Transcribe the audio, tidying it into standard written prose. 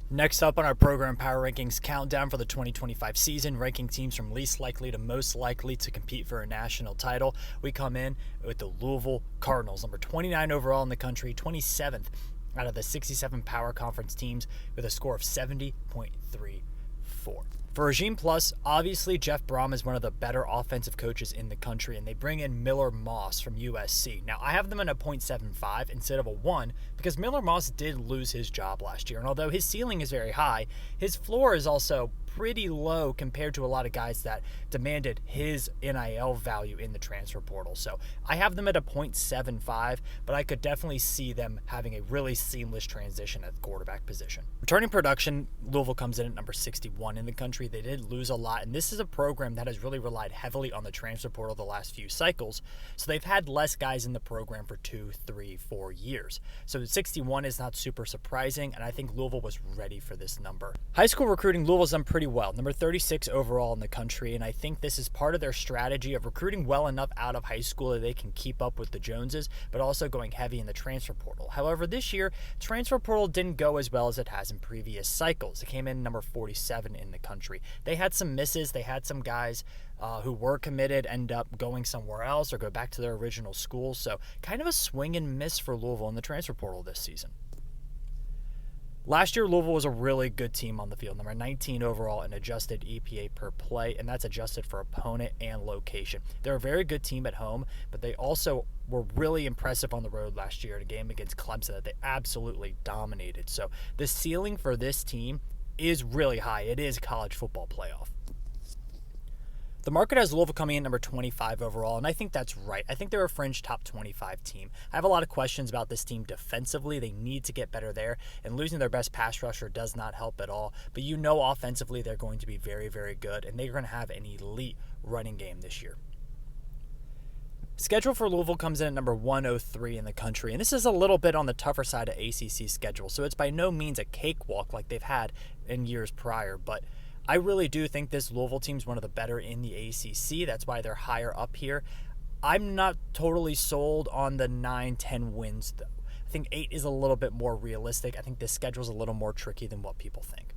Next up on our program Power Rankings countdown for the 2025 season, ranking teams from least likely to most likely to compete for a national title. We come in with the Louisville Cardinals, number 29 overall in the country, 27th out of the 67 Power Conference teams with a score of 70.34. For Regime Plus, obviously Jeff Brom is one of the better offensive coaches in the country, and they bring in Miller Moss from USC. Now, I have them in a 0.75 instead of a 1 because Miller Moss did lose his job last year, and although his ceiling is very high, his floor is also pretty low compared to a lot of guys that demanded his NIL value in the transfer portal. So I have them at a 0.75, but I could definitely see them having a really seamless transition at the quarterback position. Returning production, Louisville comes in at number 61 in the country. They did lose a lot, and this is a program that has really relied heavily on the transfer portal the last few cycles, so they've had less guys in the program for 2, 3, 4 years. So 61 is not super surprising, and I think Louisville was ready for this number. High school recruiting, Louisville's done pretty well, number 36 overall in the country, and I think this is part of their strategy of recruiting well enough out of high school that they can keep up with the Joneses, but also going heavy in the transfer portal. However, this year, transfer portal didn't go as well as it has in previous cycles. It came in number 47 in the country. They had some misses. They had some guys who were committed end up going somewhere else or go back to their original school, so kind of a swing and miss for Louisville in the transfer portal this season. Last year, Louisville was a really good team on the field, number 19 overall in adjusted EPA per play, and that's adjusted for opponent and location. They're a very good team at home, but they also were really impressive on the road last year in a game against Clemson that they absolutely dominated. So the ceiling for this team is really high. It is college football playoff. The market has Louisville coming in number 25 overall, and I think that's right. I think they're a fringe top 25 team. I have a lot of questions about this team defensively. They need to get better there, and losing their best pass rusher does not help at all. But you know offensively they're going to be very, very good, and they're going to have an elite running game this year. Schedule for Louisville comes in at number 103 in the country, and this is a little bit on the tougher side of ACC schedule, so it's by no means a cakewalk like they've had in years prior, but I really do think this Louisville team is one of the better in the ACC. That's why they're higher up here. I'm not totally sold on the 9-10 wins, though. I think 8 is a little bit more realistic. I think this schedule is a little more tricky than what people think.